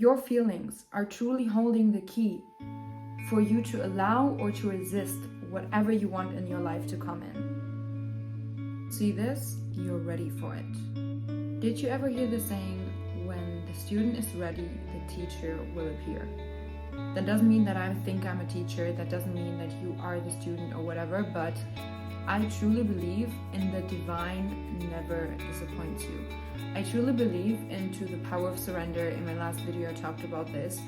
Your feelings are truly holding the key for you to allow or to resist whatever you want in your life to come in. See this? You're ready for it. Did you ever hear the saying, when the student is ready, the teacher will appear? That doesn't mean that I think I'm a teacher, that doesn't mean that you are the student or whatever, but I truly believe in the divine never disappoints you. I truly believe into the power of surrender. In my last video I talked about this.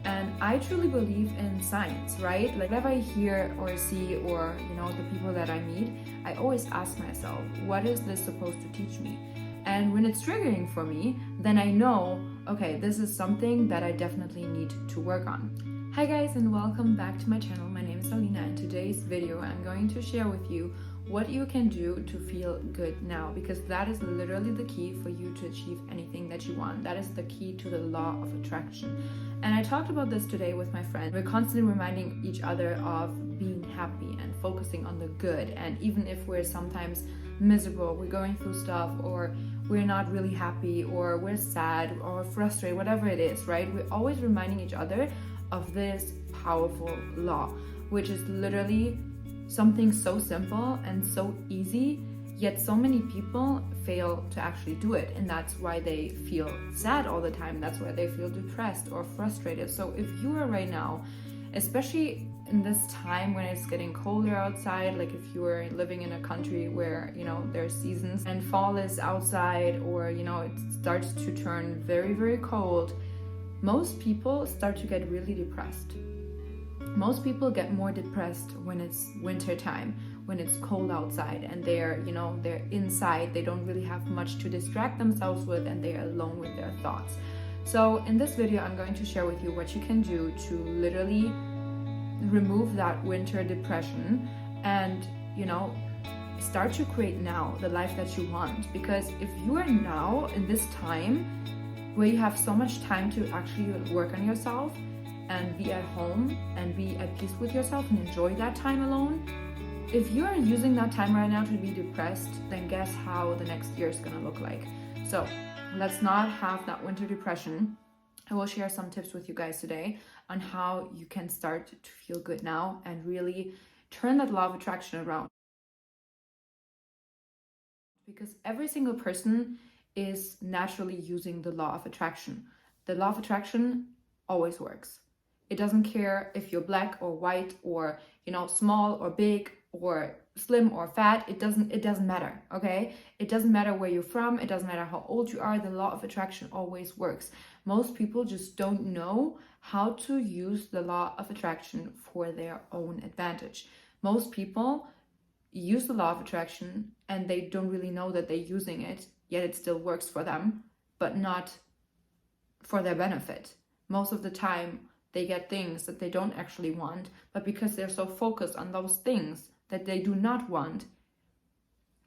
And I truly believe in science, right? Like whenever I hear or see or, the people that I meet, I always ask myself, what is this supposed to teach me? And when it's triggering for me, then I know, okay, this is something that I definitely need to work on. Hi guys, and welcome back to my channel. My name is Aliana. In today's video, I'm going to share with you what you can do to feel good now, because that is literally the key for you to achieve anything that you want. That is the key to the law of attraction. And I talked about this today with my friend. We're constantly reminding each other of being happy and focusing on the good. And even if we're sometimes miserable, we're going through stuff, or we're not really happy, or we're sad or frustrated, whatever it is, right? We're always reminding each other of this powerful law, which is literally something so simple and so easy, yet so many people fail to actually do it. And that's why they feel sad all the time. That's why they feel depressed or frustrated. So if you are right now, especially in this time when it's getting colder outside, like if you are living in a country where, there's seasons and fall is outside, or, it starts to turn very, very cold, most people start to get really depressed. Most people get more depressed when it's winter time, when it's cold outside and they're inside. They don't really have much to distract themselves with, and they're alone with their thoughts. So in this video, I'm going to share with you what you can do to literally remove that winter depression and, start to create now the life that you want. Because if you are now in this time where you have so much time to actually work on yourself and be at home and be at peace with yourself and enjoy that time alone, if you are using that time right now to be depressed, then guess how the next year is gonna look like. So let's not have that winter depression. I will share some tips with you guys today on how you can start to feel good now and really turn that law of attraction around. Because every single person is naturally using the law of attraction. The law of attraction always works. It doesn't care if you're black or white or, small or big or slim or fat. It doesn't matter, okay? It doesn't matter where you're from. It doesn't matter how old you are. The law of attraction always works. Most people just don't know how to use the law of attraction for their own advantage. Most people use the law of attraction and they don't really know that they're using it, yet it still works for them, but not for their benefit. Most of the time, they get things that they don't actually want, but because they're so focused on those things that they do not want,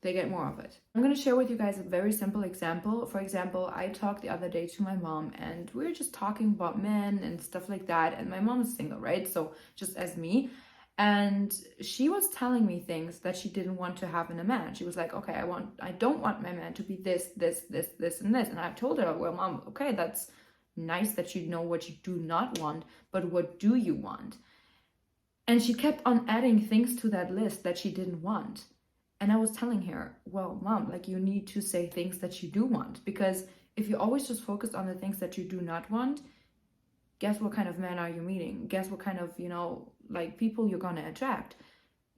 they get more of it. I'm going to share with you guys a very simple example. For example, I talked the other day to my mom and we were just talking about men and stuff like that. And my mom is single, right? So just as me. And she was telling me things that she didn't want to have in a man. She was like, okay, I don't want my man to be this, and this. And I told her, well, mom, okay, that's nice that you know what you do not want, but what do you want? And she kept on adding things to that list that she didn't want. And I was telling her, well, mom, like you need to say things that you do want, because if you always just focus on the things that you do not want, guess what kind of men are you meeting? Guess what kind of, people you're gonna attract?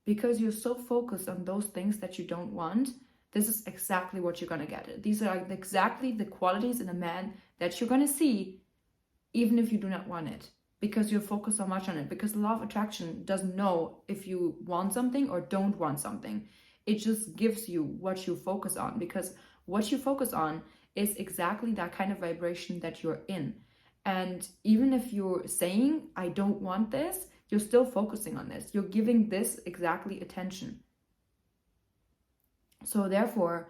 Because you're so focused on those things that you don't want, this is exactly what you're gonna get. These are exactly the qualities in a man that you're gonna see, even if you do not want it, because you're focused so much on it. Because the law of attraction doesn't know if you want something or don't want something. It just gives you what you focus on, because what you focus on is exactly that kind of vibration that you're in. And even if you're saying, I don't want this, you're still focusing on this. You're giving this exactly attention. So therefore,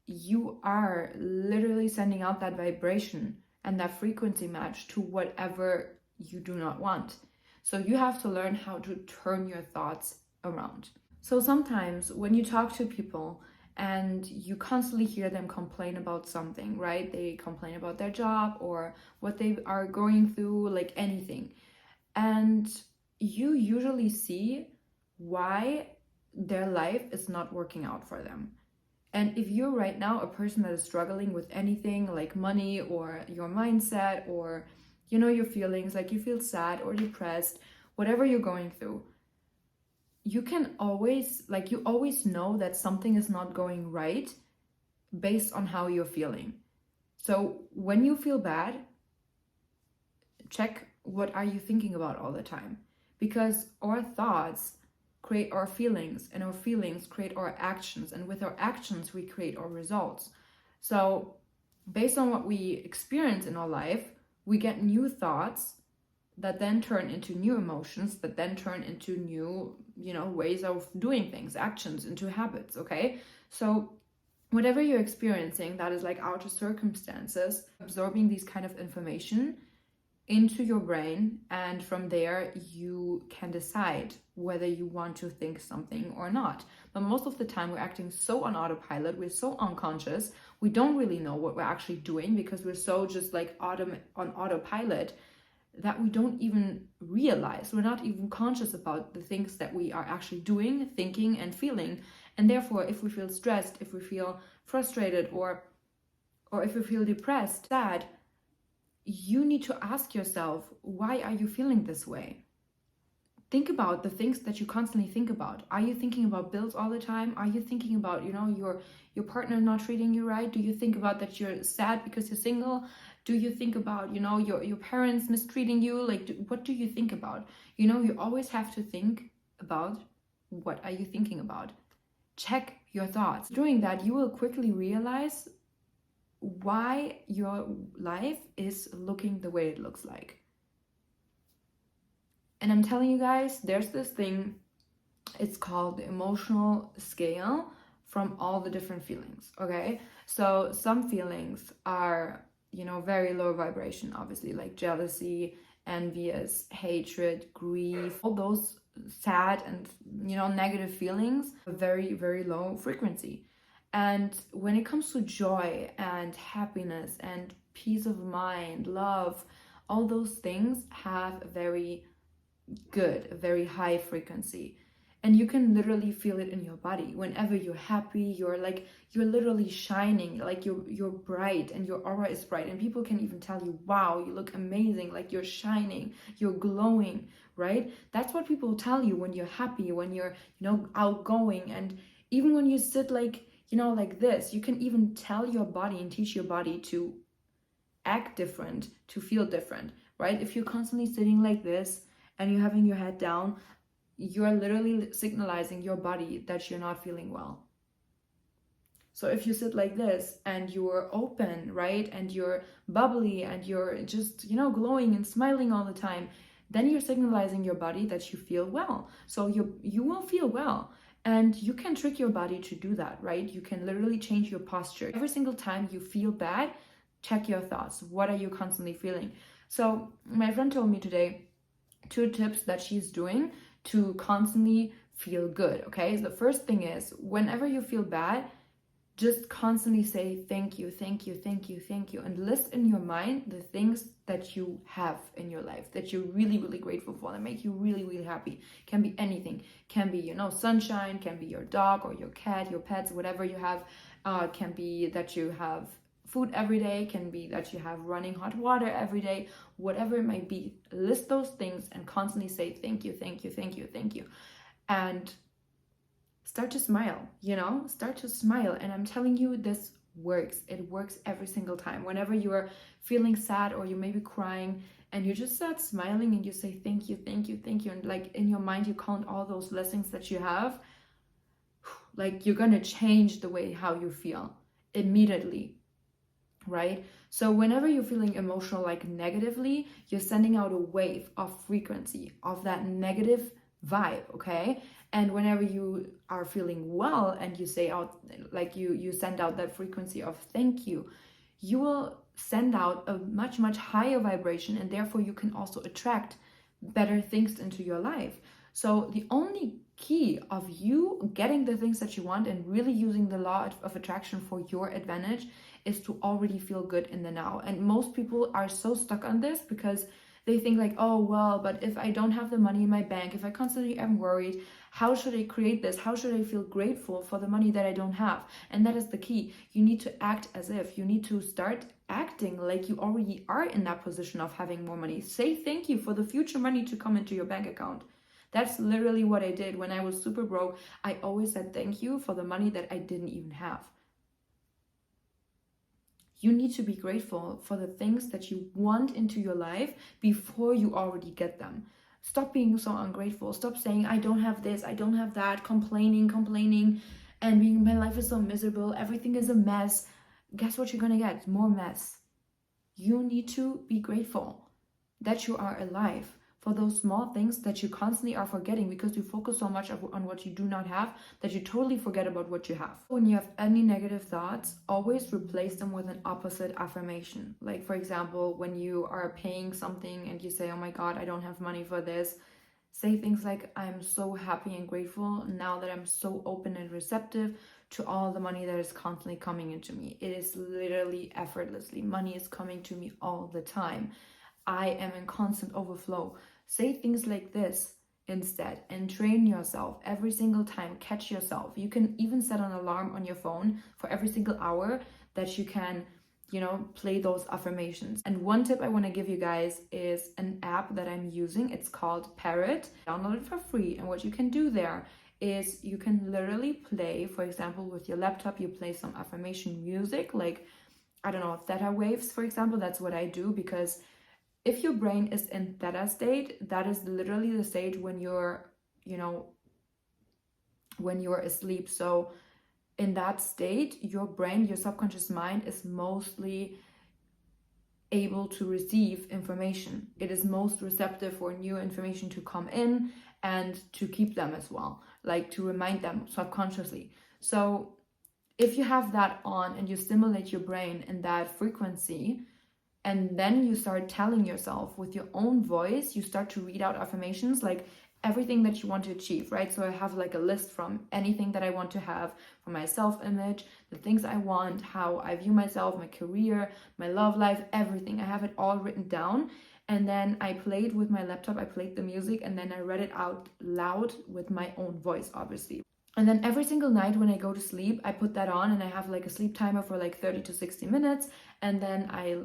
you are literally sending out that vibration and that frequency match to whatever you do not want. So you have to learn how to turn your thoughts around. So sometimes when you talk to people and you constantly hear them complain about something, right? They complain about their job or what they are going through, like anything. And you usually see why their life is not working out for them. And if you're right now a person that is struggling with anything like money or your mindset or, you know, your feelings, like you feel sad or depressed, whatever you're going through, you can always, like, you always know that something is not going right based on how you're feeling. So when you feel bad, check what are you thinking about all the time, because our thoughts create our feelings and our feelings create our actions, and with our actions we create our results. So based on what we experience in our life, we get new thoughts that then turn into new emotions, that then turn into new, you know, ways of doing things, actions, into habits. Okay, so whatever you're experiencing that is like outer circumstances, absorbing these kind of information into your brain, and from there you can decide whether you want to think something or not. But most of the time we're acting so on autopilot, we're so unconscious, we don't really know what we're actually doing because we're so just like on autopilot that we don't even realize, we're not even conscious about the things that we are actually doing, thinking and feeling. And therefore, if we feel stressed, if we feel frustrated, or if we feel depressed, sad, you need to ask yourself, why are you feeling this way? Think about the things that you constantly think about. Are you thinking about bills all the time? Are you thinking about, you know, your partner not treating you right? Do you think about that you're sad because you're single? Do you think about, you know, your parents mistreating you? Like, what do you think about? You know, you always have to think about, what are you thinking about? Check your thoughts. Doing that, you will quickly realize why your life is looking the way it looks like. And I'm telling you guys, there's this thing, it's called the emotional scale from all the different feelings. Okay, so some feelings are, you know, very low vibration, obviously, like jealousy, envious, hatred, grief, all those sad and, you know, negative feelings, very, very low frequency. And when it comes to joy and happiness and peace of mind, love, all those things have a very good, a very high frequency. And you can literally feel it in your body. Whenever you're happy, you're literally shining, like you're bright, and your aura is bright. And people can even tell you, wow, you look amazing, like you're shining, you're glowing, right? That's what people tell you when you're happy, when you're, you know, outgoing. And even when you sit like, you know, like this, you can even tell your body and teach your body to act different, to feel different, right? If you're constantly sitting like this and you're having your head down, you're literally signalizing your body that you're not feeling well. So if you sit like this and you're open, right, and you're bubbly and you're just, you know, glowing and smiling all the time, then you're signalizing your body that you feel well. So you will feel well. And you can trick your body to do that, right? You can literally change your posture. Every single time you feel bad, check your thoughts. What are you constantly feeling? So my friend told me today 2 tips that she's doing to constantly feel good, okay? So the first thing is, whenever you feel bad, just constantly say thank you, thank you, thank you, thank you, and list in your mind the things that you have in your life that you're really, really grateful for, that make you really, really happy. Can be anything. Can be, you know, sunshine, can be your dog or your cat, your pets, whatever you have. Can be that you have food every day, can be that you have running hot water every day, whatever it might be. List those things and constantly say thank you, thank you, thank you, thank you. And start to smile, you know, start to smile. And I'm telling you, this works. It works every single time. Whenever you are feeling sad or you may be crying and you just start smiling and you say thank you, thank you, thank you, and like in your mind you count all those blessings that you have, like you're gonna change the way how you feel immediately, right? So whenever you're feeling emotional, like negatively, you're sending out a wave of frequency of that negative vibe, okay? And whenever you are feeling well and you say out, like you send out that frequency of thank you, you will send out a much, much higher vibration, and therefore you can also attract better things into your life. So the only key of you getting the things that you want and really using the law of attraction for your advantage is to already feel good in the now. And most people are so stuck on this because they think like, oh, well, but if I don't have the money in my bank, if I constantly am worried, how should I create this? How should I feel grateful for the money that I don't have? And that is the key. You need to act as if. You need to start acting like you already are in that position of having more money. Say thank you for the future money to come into your bank account. That's literally what I did when I was super broke. I always said thank you for the money that I didn't even have. You need to be grateful for the things that you want into your life before you already get them. Stop being so ungrateful. Stop saying, I don't have this, I don't have that, complaining, and being, my life is so miserable, everything is a mess. Guess what you're gonna get? More mess. You need to be grateful that you are alive, for those small things that you constantly are forgetting because you focus so much on what you do not have that you totally forget about what you have. When you have any negative thoughts, always replace them with an opposite affirmation. Like, for example, when you are paying something and you say, oh my God, I don't have money for this, say things like, I'm so happy and grateful now that I'm so open and receptive to all the money that is constantly coming into me. It is literally effortlessly. Money is coming to me all the time. I am in constant overflow. Say things like this instead and train yourself every single time. Catch yourself. You can even set an alarm on your phone for every single hour that you can, play those affirmations. And one tip I want to give you guys is an app that I'm using. It's called Parrot. Download it for free. And what you can do there is you can literally play, for example, with your laptop, you play some affirmation music, like, I don't know, theta waves, for example. That's what I do, because if your brain is in theta state, that is literally the state when you're, when you're asleep. So in that state, your brain, your subconscious mind is mostly able to receive information. It is most receptive for new information to come in and to keep them as well, like to remind them subconsciously. So if you have that on and you stimulate your brain in that frequency, and then you start telling yourself with your own voice, you start to read out affirmations like everything that you want to achieve, right? So I have like a list from anything that I want to have, from my self-image, the things I want, how I view myself, my career, my love life, everything. I have it all written down. And then I played with my laptop, I played the music, and then I read it out loud with my own voice, obviously. And then every single night when I go to sleep, I put that on and I have like a sleep timer for like 30 to 60 minutes. And then I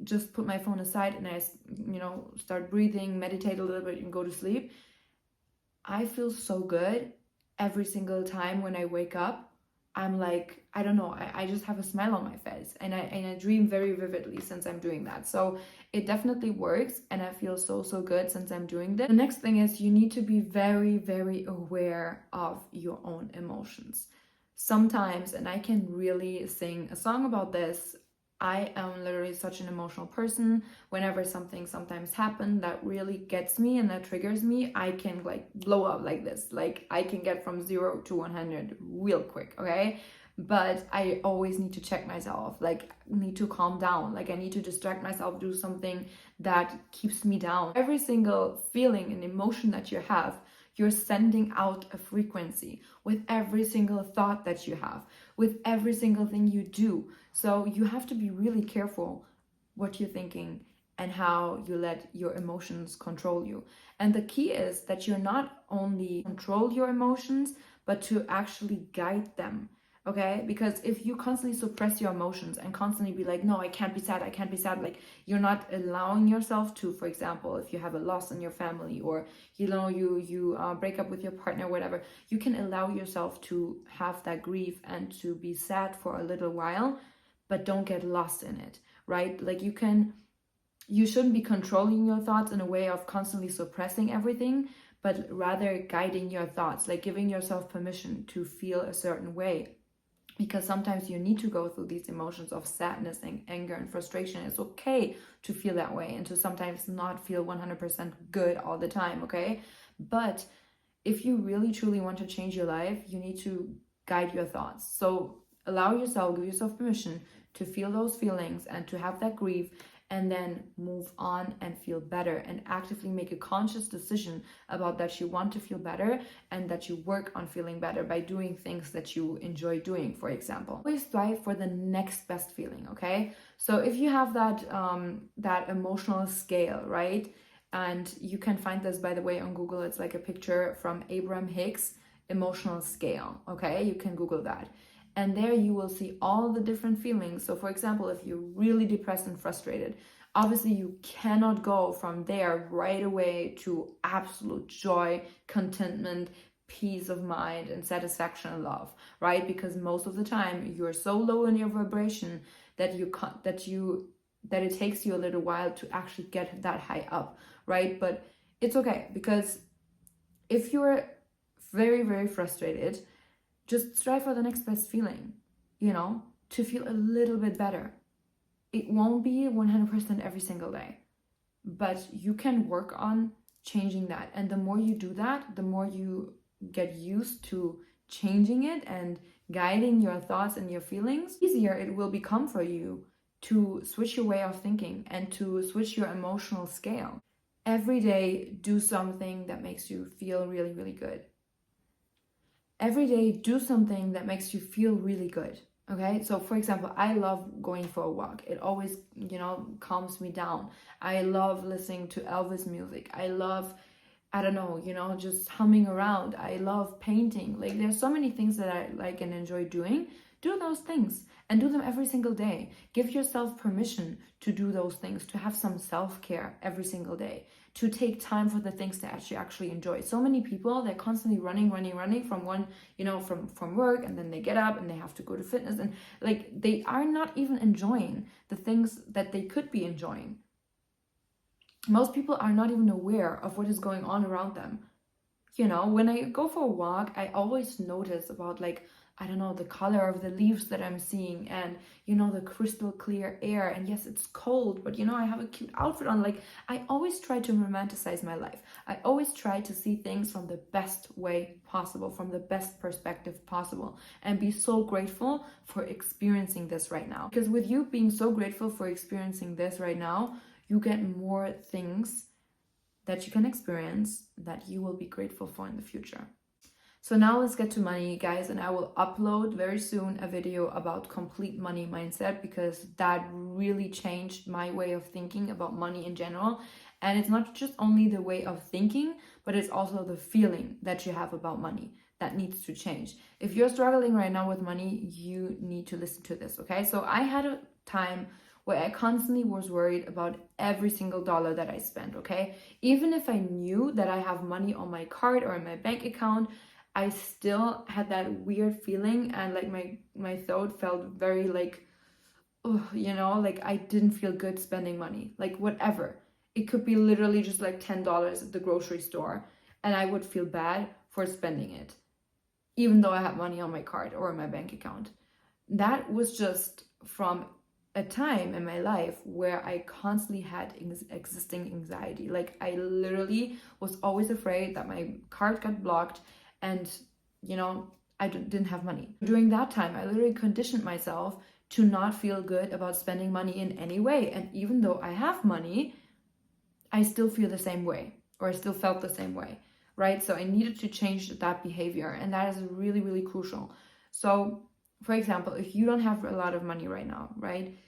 just put my phone aside and I, start breathing, meditate a little bit and go to sleep. I feel so good every single time when I wake up. I'm like, I don't know, I just have a smile on my face and I dream very vividly since I'm doing that. So it definitely works and I feel so good since I'm doing this. The next thing is you need to be very aware of your own emotions. Sometimes, and I can really sing a song about this, I am literally such an emotional person. Whenever something sometimes happens that really gets me and that triggers me, I can like blow up like this. Like I can get from 0 to 100 real quick, okay? But I always need to check myself, like need to calm down. Like I need to distract myself, do something that keeps me down. Every single feeling and emotion that you have, you're sending out a frequency with every single thought that you have, with every single thing you do. So you have to be really careful what you're thinking and how you let your emotions control you. And the key is that you're not only control your emotions, but to actually guide them. Okay, because if you constantly suppress your emotions and constantly be like, no, I can't be sad, like you're not allowing yourself to, for example, if you have a loss in your family or, you break up with your partner, whatever, you can allow yourself to have that grief and to be sad for a little while, but don't get lost in it, right? Like you shouldn't be controlling your thoughts in a way of constantly suppressing everything, but rather guiding your thoughts, like giving yourself permission to feel a certain way. Because sometimes you need to go through these emotions of sadness and anger and frustration. It's okay to feel that way and to sometimes not feel 100% good all the time, okay? But if you really truly want to change your life, you need to guide your thoughts. So allow yourself, give yourself permission to feel those feelings and to have that grief and then move on and feel better, and actively make a conscious decision about that you want to feel better and that you work on feeling better by doing things that you enjoy doing, for example. Always strive for the next best feeling, okay? So if you have that emotional scale, right? And you can find this, by the way, on Google. It's like a picture from Abraham Hicks emotional scale, okay? You can Google that. And there you will see all the different feelings. So for example, if you're really depressed and frustrated, obviously you cannot go from there right away to absolute joy, contentment, peace of mind, and satisfaction and love, right? Because most of the time you're so low in your vibration that it takes you a little while to actually get that high up, right? But it's okay, because if you're very, very frustrated, just strive for the next best feeling, to feel a little bit better. It won't be 100% every single day, but you can work on changing that. And the more you do that, the more you get used to changing it and guiding your thoughts and your feelings, easier it will become for you to switch your way of thinking and to switch your emotional scale. Every day, do something that makes you feel really, really good. Every day, do something that makes you feel really good. Okay, so for example, I love going for a walk. It always, calms me down. I love listening to Elvis music. I love, I don't know, just humming around. I love painting. Like, there's so many things that I like and enjoy doing. Do those things and do them every single day. Give yourself permission to do those things, to have some self-care every single day, to take time for the things that you actually enjoy. So many people, they're constantly running from one, from work, and then they get up and they have to go to fitness, and like they are not even enjoying the things that they could be enjoying. Most people are not even aware of what is going on around them. When I go for a walk, I always notice about, like, I don't know, the color of the leaves that I'm seeing, and the crystal clear air. And yes, it's cold, but I have a cute outfit on. Like, I always try to romanticize my life. I always try to see things from the best way possible, from the best perspective possible, and be so grateful for experiencing this right now. Because with you being so grateful for experiencing this right now, you get more things that you can experience that you will be grateful for in the future. So now let's get to money, guys, and I will upload very soon a video about complete money mindset, because that really changed my way of thinking about money in general. And it's not just only the way of thinking, but it's also the feeling that you have about money that needs to change. If you're struggling right now with money, you need to listen to this, okay? So I had a time where I constantly was worried about every single dollar that I spent, okay? Even if I knew that I have money on my card or in my bank account, I still had that weird feeling, and like my throat felt very like, like I didn't feel good spending money, like whatever. It could be literally just like $10 at the grocery store, and I would feel bad for spending it, even though I had money on my card or in my bank account. That was just from a time in my life where I constantly had existing anxiety. Like, I literally was always afraid that my card got blocked and I didn't have money. During that time, I literally conditioned myself to not feel good about spending money in any way. And even though I have money, I still feel the same way, or I still felt the same way, right? So I needed to change that behavior, and that is really, really crucial. So for example, if you don't have a lot of money right now, right,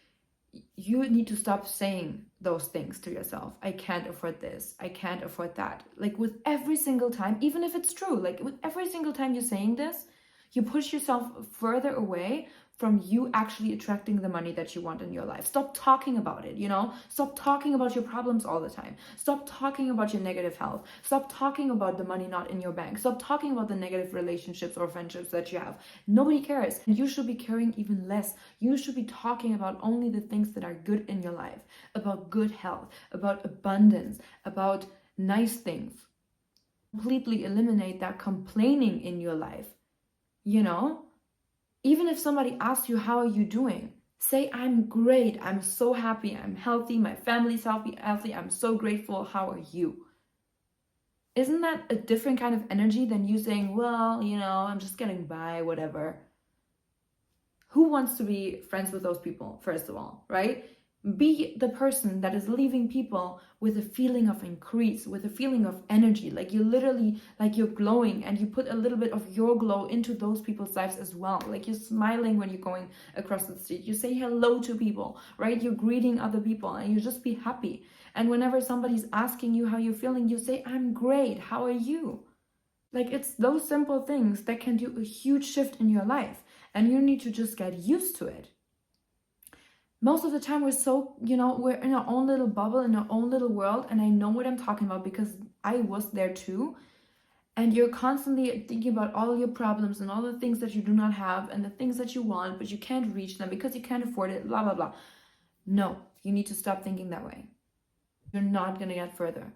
you need to stop saying those things to yourself. I can't afford this. I can't afford that. Like, with every single time, even if it's true, like with every single time you're saying this, you push yourself further away from you actually attracting the money that you want in your life. Stop talking about it, Stop talking about your problems all the time. Stop talking about your negative health. Stop talking about the money not in your bank. Stop talking about the negative relationships or friendships that you have. Nobody cares. And you should be caring even less. You should be talking about only the things that are good in your life, about good health, about abundance, about nice things. Completely eliminate that complaining in your life, Even if somebody asks you, how are you doing? Say, I'm great. I'm so happy. I'm healthy. My family's healthy. I'm so grateful. How are you? Isn't that a different kind of energy than you saying, well, I'm just getting by, whatever? Who wants to be friends with those people, first of all, right? Be the person that is leaving people with a feeling of increase, with a feeling of energy, like you literally, like you're glowing, and you put a little bit of your glow into those people's lives as well. Like you're smiling when you're going across the street, you say hello to people, right? You're greeting other people, and you just be happy. And whenever somebody's asking you how you're feeling, you say, I'm great, how are you? Like it's those simple things that can do a huge shift in your life, and you need to just get used to it. Most of the time we're so, we're in our own little bubble, in our own little world. And I know what I'm talking about because I was there too. And you're constantly thinking about all your problems and all the things that you do not have and the things that you want, but you can't reach them because you can't afford it, blah, blah, blah. No, you need to stop thinking that way. You're not going to get further.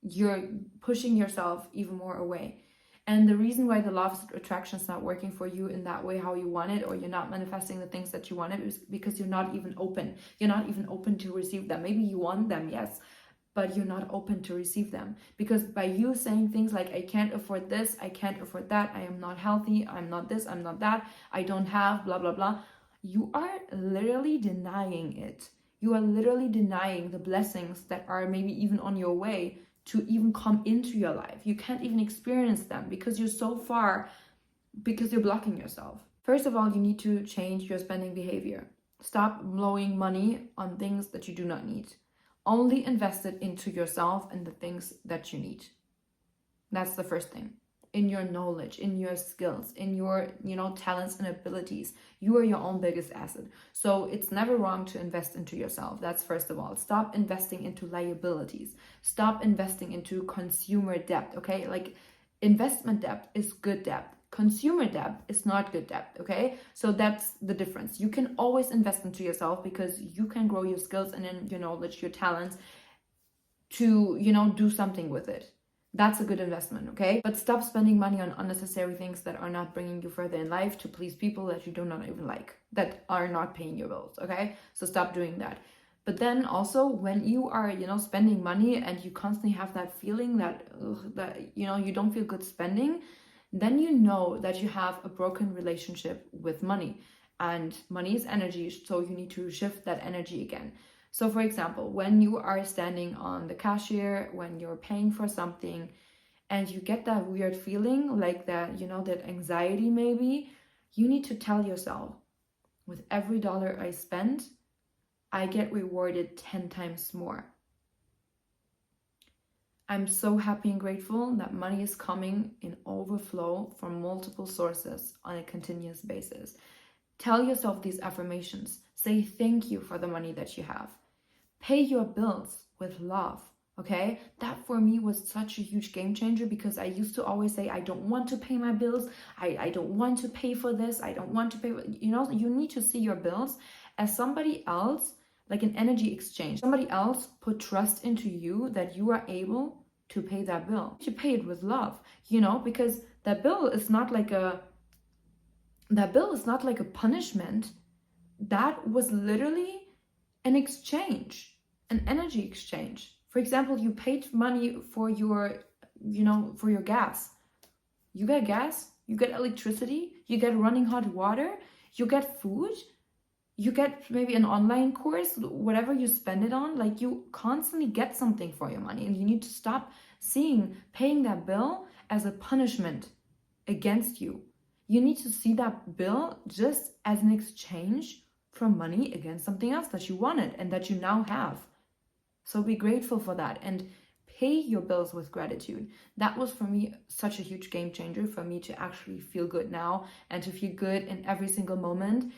You're pushing yourself even more away. And the reason why the law of attraction is not working for you in that way, how you want it, or you're not manifesting the things that you wanted, is because you're not even open. You're not even open to receive them. Maybe you want them, yes, but you're not open to receive them. Because by you saying things like, I can't afford this, I can't afford that, I am not healthy, I'm not this, I'm not that, I don't have, blah, blah, blah, you are literally denying it. You are literally denying the blessings that are maybe even on your way to even come into your life. You can't even experience them because you're so far, because you're blocking yourself. First of all, you need to change your spending behavior. Stop blowing money on things that you do not need. Only invest it into yourself and the things that you need. That's the first thing. In your knowledge, in your skills, in your, talents and abilities. You are your own biggest asset. So it's never wrong to invest into yourself. That's first of all. Stop investing into liabilities. Stop investing into consumer debt, okay? Like investment debt is good debt. Consumer debt is not good debt, okay? So that's the difference. You can always invest into yourself because you can grow your skills and then your knowledge, your talents to, do something with it. That's a good investment, okay? But stop spending money on unnecessary things that are not bringing you further in life to please people that you do not even like, that are not paying your bills, okay? So stop doing that. But then also when you are, spending money and you constantly have that feeling that, you don't feel good spending, then you know that you have a broken relationship with money. And money is energy, so you need to shift that energy again. So for example, when you are standing on the cashier, when you're paying for something and you get that weird feeling like that, that anxiety maybe, you need to tell yourself, with every dollar I spend, I get rewarded 10 times more. I'm so happy and grateful that money is coming in overflow from multiple sources on a continuous basis. Tell yourself these affirmations. Say thank you for the money that you have. Pay your bills with love, okay? That for me was such a huge game changer because I used to always say, I don't want to pay my bills. I don't want to pay for this. I don't want to pay. You need to see your bills as somebody else, like an energy exchange. Somebody else put trust into you that you are able to pay that bill. You pay it with love, because that bill is not like a punishment. That was literally an exchange, an energy exchange. For example, you paid money for your, for your gas. You get gas, you get electricity, you get running hot water, you get food, you get maybe an online course, whatever you spend it on, like you constantly get something for your money, and you need to stop seeing paying that bill as a punishment against you. You need to see that bill just as an exchange from money against something else that you wanted and that you now have. So be grateful for that and pay your bills with gratitude. That was for me such a huge game changer for me to actually feel good now and to feel good in every single moment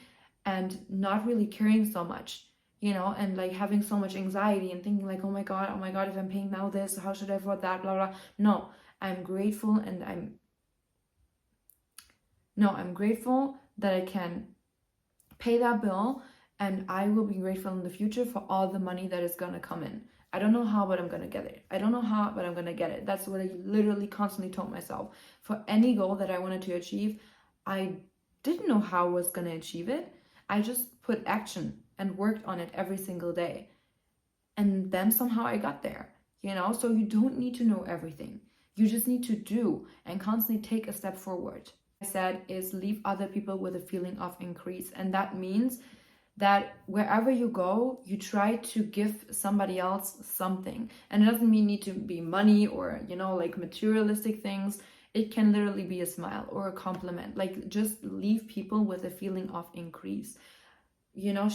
and not really caring so much, and like having so much anxiety and thinking like, oh my God, if I'm paying now this, how should I afford that, blah, blah. No, I'm grateful and I'm grateful that I can pay that bill, and I will be grateful in the future for all the money that is gonna come in. I don't know how, but I'm gonna get it. I don't know how, but I'm gonna get it. That's what I literally constantly told myself. For any goal that I wanted to achieve, I didn't know how I was gonna achieve it. I just put action and worked on it every single day. And then somehow I got there, So you don't need to know everything. You just need to do and constantly take a step forward. Said is leave other people with a feeling of increase, and that means that wherever you go, you try to give somebody else something. And it doesn't need to be money or, like materialistic things. It can literally be a smile or a compliment. Like, just leave people with a feeling of increase.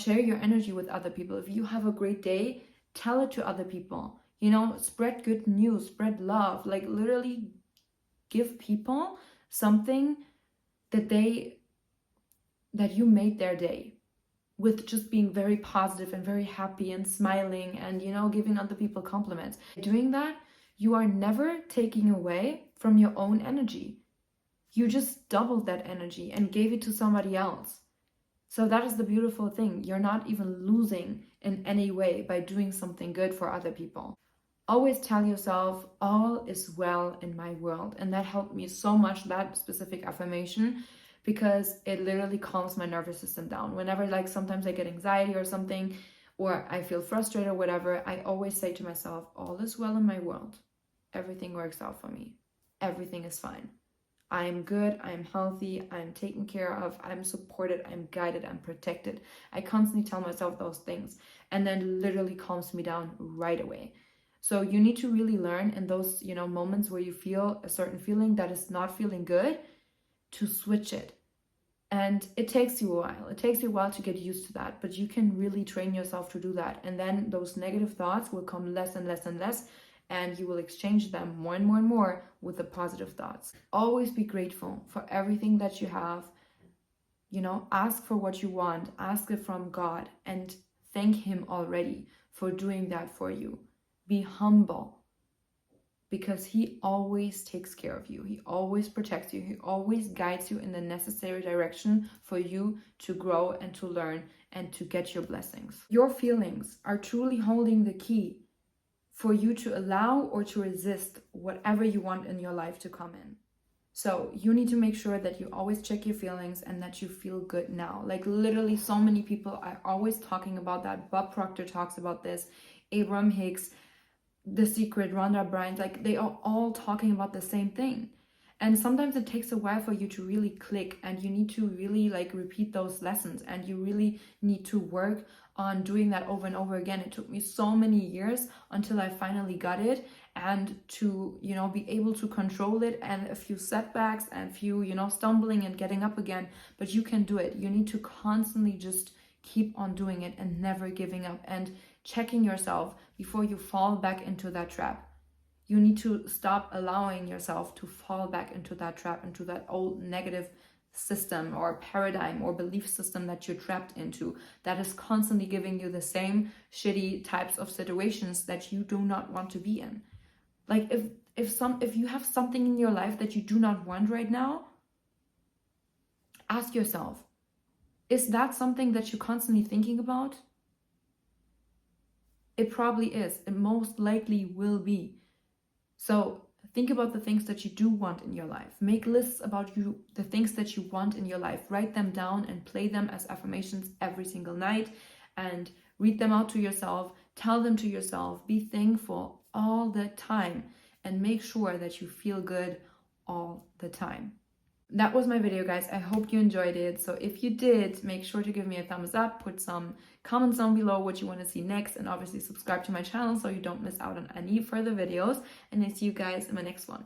Share your energy with other people. If you have a great day, tell it to other people. Spread good news, spread love. Like, literally give people something that you made their day with, just being very positive and very happy and smiling and, giving other people compliments. Doing that, you are never taking away from your own energy. You just doubled that energy and gave it to somebody else. So that is the beautiful thing. You're not even losing in any way by doing something good for other people. Always tell yourself, all is well in my world. And that helped me so much, that specific affirmation, because it literally calms my nervous system down. Whenever, like, sometimes I get anxiety or something, or I feel frustrated or whatever, I always say to myself, all is well in my world. Everything works out for me. Everything is fine. I'm good, I'm healthy, I'm taken care of, I'm supported, I'm guided, I'm protected. I constantly tell myself those things, and then literally calms me down right away. So you need to really learn in those, moments where you feel a certain feeling that is not feeling good, to switch it. And it takes you a while. It takes you a while to get used to that, but you can really train yourself to do that. And then those negative thoughts will come less and less and less, and you will exchange them more and more and more with the positive thoughts. Always be grateful for everything that you have. Ask for what you want, ask it from God, and thank Him already for doing that for you. Be humble, because He always takes care of you. He always protects you. He always guides you in the necessary direction for you to grow and to learn and to get your blessings. Your feelings are truly holding the key for you to allow or to resist whatever you want in your life to come in. So you need to make sure that you always check your feelings and that you feel good now. Like, literally, so many people are always talking about that. Bob Proctor talks about this. Abraham Hicks, The Secret, Rhonda Byrne, like, they are all talking about the same thing. And sometimes it takes a while for you to really click, and you need to really, like, repeat those lessons, and you really need to work on doing that over and over again. It took me so many years until I finally got it, and to, be able to control it, and a few setbacks and a few, stumbling and getting up again. But you can do it. You need to constantly just keep on doing it and never giving up, and checking yourself before you fall back into that trap. You need to stop allowing yourself to fall back into that trap, into that old negative system or paradigm or belief system that you're trapped into, that is constantly giving you the same shitty types of situations that you do not want to be in. Like, if you have something in your life that you do not want right now, ask yourself, is that something that you're constantly thinking about? It probably is. It most likely will be. So think about the things that you do want in your life. Make lists about the things that you want in your life. Write them down and play them as affirmations every single night, and read them out to yourself. Tell them to yourself. Be thankful all the time, and make sure that you feel good all the time. That was my video, guys. I hope you enjoyed it. So if you did, make sure to give me a thumbs up, put some comments down below what you want to see next, and obviously subscribe to my channel so you don't miss out on any further videos. And I see you guys in my next one.